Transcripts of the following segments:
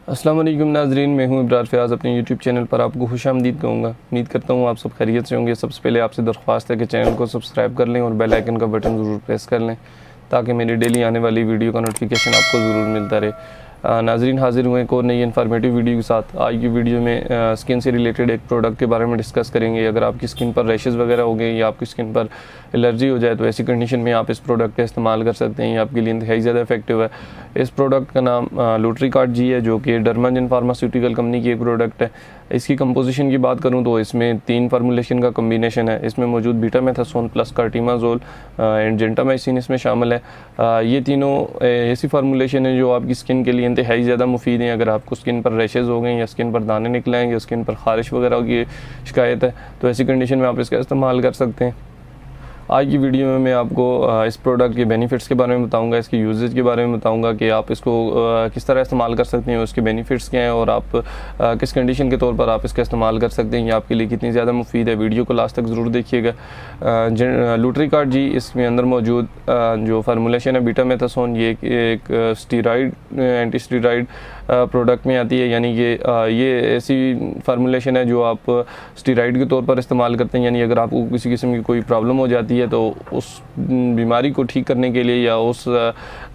अस्सलाम वालेकुम नाज़रीन, मैं हूं इब्रार फ़याज़। अपने यूट्यूब चैनल पर आपको खुशामदीद कहूँगा। उम्मीद करता हूं आप सब खैरियत से होंगे। सबसे पहले आपसे दरख्वास्त है कि चैनल को सब्सक्राइब कर लें और बेल आइकन का बटन ज़रूर प्रेस कर लें ताकि मेरी डेली आने वाली वीडियो का नोटिफिकेशन आपको ज़रूर मिलता रहे। नाज़रीन, हाज़िर हुए एक और नई इन्फॉर्मेटिव वीडियो के साथ। आज की वीडियो में स्किन से रिलेटेड एक प्रोडक्ट के बारे में डिस्कस करेंगे। अगर आपकी स्किन पर रैशेज़ वगैरह हो गए या आपकी स्किन पर एलर्जी हो जाए तो ऐसी कंडीशन में आप इस प्रोडक्ट का इस्तेमाल कर सकते हैं। ये आपके लिए इंतहाई ज़्यादा इफेक्टिव है। इस प्रोडक्ट का नाम लुट्रिकार्ड जी है, जो कि डर्माजन फार्मास्यूटिकल कंपनी की एक प्रोडक्ट है। इसकी कंपोजिशन की बात करूं तो इसमें 3 फार्मूलेशन का कम्बिनेशन है। इसमें मौजूद बीटामेथासोन प्लस कार्टिमाजोल एंड जेंटामाइसिन इसमें शामिल है। ये तीनों ऐसी फार्मूलेशन है जो आपकी स्किन के लिए इंतहाई ज़्यादा मुफीद हैं। अगर आपको स्किन पर रैशेज़ हो गए या स्किन पर दाने निकले हैं या स्किन पर ख़ारिश वगैरह की शिकायत है तो ऐसी कंडीशन में आप इसका इस्तेमाल कर सकते हैं। आज की वीडियो में मैं आपको इस प्रोडक्ट के बेनिफिट्स के बारे में बताऊंगा, इसके यूजेज के बारे में बताऊंगा कि आप इसको किस तरह इस्तेमाल कर सकते हैं, उसके बेनिफिट्स क्या हैं और आप किस कंडीशन के तौर पर आप इसका इस्तेमाल कर सकते हैं। ये आपके लिए कितनी ज़्यादा मुफीद है, वीडियो को लास्ट तक ज़रूर देखिएगा। लुट्रिकार्ड जी, इसमें अंदर मौजूद जो फार्मूलेशन है बीटामेथासोन, ये एक स्टीरॉइड एंटी स्टीरॉइड प्रोडक्ट में आती है। यानी कि ये ऐसी फार्मूलेशन है जो आप स्टीरॉइड के तौर पर इस्तेमाल करते हैं। यानी अगर आपको किसी किस्म की कोई प्रॉब्लम हो जाती है तो उस बीमारी को ठीक करने के लिए या उस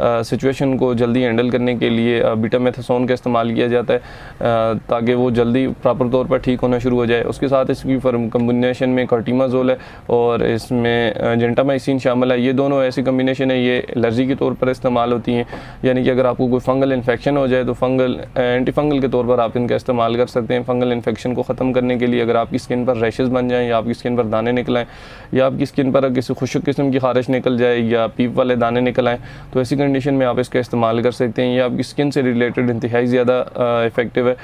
सिचुएशन को जल्दी हैंडल करने के लिए बीटामेथासोन का इस्तेमाल किया जाता है ताकि वो जल्दी प्रॉपर तौर पर ठीक होना शुरू हो जाए। उसके साथ इसकी कम्बिनेशन में कार्टिमाजोल है और इसमें जेंटामाइसिन शामिल है। ये दोनों ऐसी कम्बिनेशन है, ये एलर्जी के तौर पर इस्तेमाल होती हैं। यानी कि अगर आपको कोई फंगल इन्फेक्शन हो जाए तो एंटी फंगल के तौर पर आप इनका इस्तेमाल कर सकते हैं। फंगल इन्फेक्शन को ख़त्म करने के लिए, अगर आपकी स्किन पर रैशेज़ बन जाएँ या आपकी स्किन पर दाने निकल आएँ या आपकी स्किन पर किसी खुश्क किस्म की ख़ारिश निकल जाए या पीप वाले दाने निकल आएँ तो ऐसी कंडीशन में आप इसका इस्तेमाल कर सकते हैं। ये आपकी स्किन से रिलेटेड इंतहाई ज़्यादा इफ़ेक्टिव है।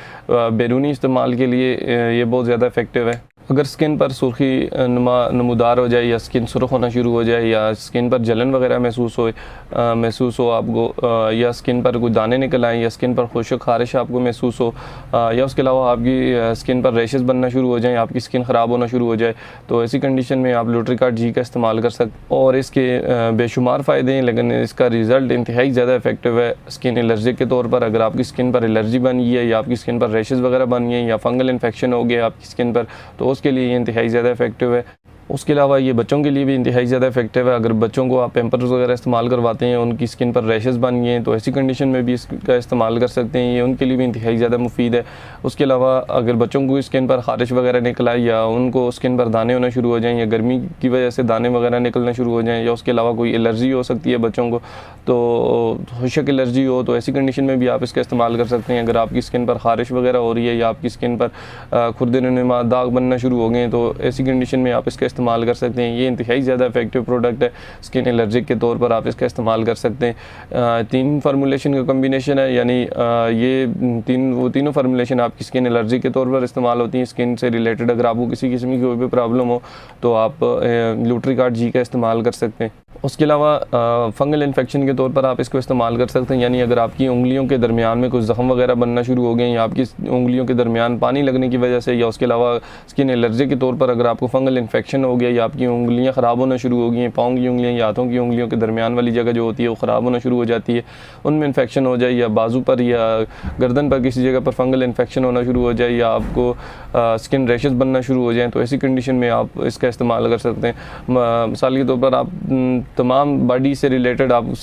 बैरूनी इस्तेमाल के लिए ये बहुत ज़्यादा इफ़ेक्टिव है। अगर स्किन पर सुर्खी नमूदार हो जाए या स्किन सुर्ख होना शुरू हो जाए या स्किन पर जलन वगैरह महसूस हो आपको या स्किन पर कोई दाने निकल आए या स्किन पर खुश्क ख़ारिश आपको महसूस हो या उसके अलावा आपकी स्किन पर रैशेज़ बनना शुरू हो जाए, आपकी स्किन ख़राब होना शुरू हो जाए तो ऐसी कंडीशन में आप लुट्रिकार्ड जी का इस्तेमाल कर सकते हैं। और इसके बेशुमार फ़ायदे हैं, लेकिन इसका रिज़ल्ट इंतहाई ज़्यादा इफेक्टिव है स्किन एलर्जी के तौर पर। अगर आपकी स्किन पर एलर्जी बन गई है या आपकी स्किन पर रैशेज़ वगैरह बन गए या फंगल इन्फेक्शन हो गया आपकी स्किन पर तो उसके लिए ये इंतहाई ज़्यादा इफेक्टिव है। उसके अलावा ये बच्चों के लिए भी इंतहाई ज़्यादा इफेक्टिव है। अगर बच्चों को आप पैम्पर्स वगैरह इस्तेमाल करवाते हैं, उनकी स्किन पर रैशेज़ बन गए हैं तो ऐसी कंडीशन में भी इसका इस्तेमाल कर सकते हैं। ये उनके लिए भी इंतहाई ज़्यादा मुफीद है। उसके अलावा अगर बच्चों को स्किन पर ख़ारिश वगैरह निकल आए या उनको स्किन पर दाने होना शुरू हो जाएँ या गर्मी की वजह से दाने वगैरह निकलना शुरू हो जाएँ या उसके अलावा कोई एलर्जी हो सकती है बच्चों को, तो खुश्क एलर्जी हो तो ऐसी कंडीशन में भी आप इसका इस्तेमाल कर सकते हैं। अगर आपकी स्किन पर ख़ारिश वगैरह हो रही है या आपकी स्किन पर खुरदनुमा दाग बनना शुरू हो गए हैं तो ऐसी कंडीशन में आप इसका इस्तेमाल कर सकते हैं। ये इंतहाई ज़्यादा इफेक्टिव प्रोडक्ट है। स्किन एलर्जिक के तौर पर आप इसका इस्तेमाल कर सकते हैं। 3 फार्मूलेशन का कम्बिनेशन है, यानी ये तीनों फार्मूलेशन आपकी स्किन एलर्जी के तौर पर इस्तेमाल होती हैं। स्किन से रिलेटेड अगर आपको किसी किस्म की कोई भी प्रॉब्लम हो तो आप लुट्रिकार्ड जी का इस्तेमाल कर सकते हैं। उसके अलावा फंगल इन्फेक्शन के तौर पर आप इसको इस्तेमाल कर सकते हैं। यानी अगर आपकी उंगलियों के दरमियान में कुछ ज़ख्म वगैरह बनना शुरू हो गए या आपकी उंगलियों के दरमियान पानी लगने की वजह से या उसके अलावा स्किन एलर्जी के तौर पर अगर आपको फंगल इन्फेक्शन हो गया या आपकी उंगलियां ख़राब होना शुरू हो गई हैं, पाँव की उंगलियां या हाथों की उंगलियों के दरमियान वाली जगह जो होती है वो ख़राब होना शुरू हो जाती है, उनमें इन्फेक्शन हो जाए या बाजू पर या गर्दन पर किसी जगह पर फंगल इन्फेक्शन होना शुरू हो जाए या आपको स्किन रैशेज़ बनना शुरू हो जाएँ तो ऐसी कंडीशन में आप इसका इस्तेमाल कर सकते हैं। मिसाल के तौर पर आप तमाम बॉडी से रिलेटेड आप उस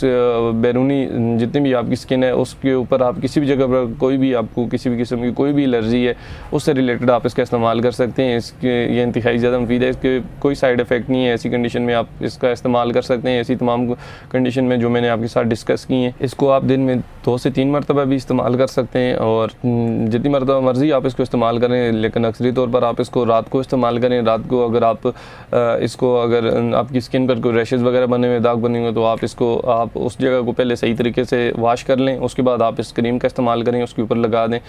बैरूनी जितनी भी आपकी स्किन है उसके ऊपर आप किसी भी जगह पर कोई भी आपको किसी भी किस्म की कोई भी एलर्जी है उससे रिलेटेड आप इसका इस्तेमाल कर सकते हैं। इसके ये इंतहाई ज़्यादा मुफीद है, इसके कोई साइड इफ़ेक्ट नहीं है। ऐसी कंडीशन में आप इसका इस्तेमाल कर सकते हैं। ऐसी तमाम कंडीशन में जो मैंने आपके साथ डिस्कस की हैं इसको आप दिन में 2 से 3 मरतबा भी इस्तेमाल कर सकते हैं और जितनी मरतबा मर्ज़ी आप इसको इस्तेमाल करें, लेकिन अक्सरी तौर पर आप इसको रात को इस्तेमाल करें। रात को अगर आप इसको अगर आपकी स्किन पर कोई रैशेज़ वगैरह बने हुए दाग बने हुए तो आप इसको उस जगह को पहले सही तरीके से वाश कर लें। उसके बाद आप इस क्रीम का इस्तेमाल करें, उसके ऊपर लगा दें।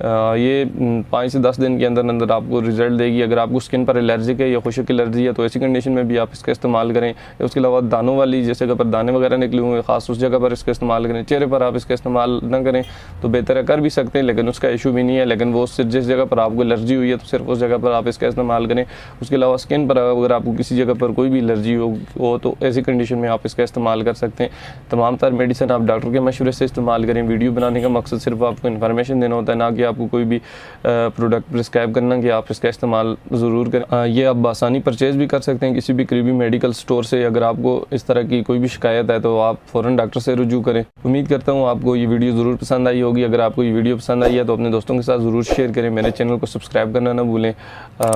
ये 5 से 10 दिन के अंदर अंदर आपको रिजल्ट देगी। अगर आपको स्किन पर एलर्जिक है या खुशक एलर्जी है तो ऐसी कंडीशन में भी आप इसका इस्तेमाल करें। उसके अलावा दानों वाली जिस जगह पर दाने वगैरह निकले हुए हैं ख़ास उस जगह पर इसका इस्तेमाल करें। चेहरे पर आप इसका इस्तेमाल ना करें तो बेहतर है, कर भी सकते हैं लेकिन उसका इशू भी नहीं है, लेकिन वो जिस जगह पर आपको एलर्जी हुई है तो सिर्फ उस जगह पर आप इसका इस्तेमाल करें। उसके अलावा स्किन पर अगर आपको किसी जगह पर कोई भी एलर्जी हो तो ऐसी कंडीशन में आप इसका इस्तेमाल कर सकते हैं। तमाम तर मेडिसिन आप डॉक्टर के मशवरे से इस्तेमाल करें। वीडियो बनाने का मकसद सिर्फ आपको इन्फॉर्मेशन देना होता है, ना कि आपको कोई भी प्रोडक्ट प्रिस्क्राइब करना कि आप इसका इस्तेमाल ज़रूर करें। ये आप आसानी परचेज़ भी कर सकते हैं किसी भी करीबी मेडिकल स्टोर से। अगर आपको इस तरह की कोई भी शिकायत है तो आप फ़ौरन डॉक्टर से रुजू करें। उम्मीद करता हूँ आपको ये वीडियो ज़रूर पसंद आई होगी। अगर आपको ये वीडियो पसंद आई है तो अपने दोस्तों के साथ ज़रूर शेयर करें। मेरे चैनल को सब्सक्राइब करना ना भूलें।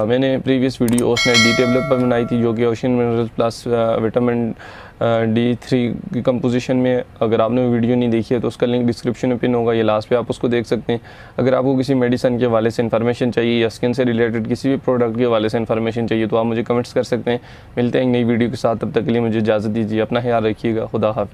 मैंने प्रीवियस वीडियो ओशनेट डी टैबलेट पर बनाई थी जो कि ocean mineral plus vitamin D3 की कंपोजिशन में। अगर आपने वीडियो नहीं देखी है तो उसका लिंक डिस्क्रिप्शन में पिन होगा, ये लास्ट पे आप उसको देख सकते हैं। अगर आपको किसी मेडिसिन के हवाले से इन्फॉर्मेशन चाहिए या स्किन से रिलेटेड किसी भी प्रोडक्ट के हवाले से इन्फॉर्मेशन चाहिए तो आप मुझे कमेंट्स कर सकते हैं। मिलते हैं एक नई वीडियो के साथ, तब तक के लिए मुझे इजाज़त दीजिए। अपना ख्याल रखिएगा। खुदा हाफिज़।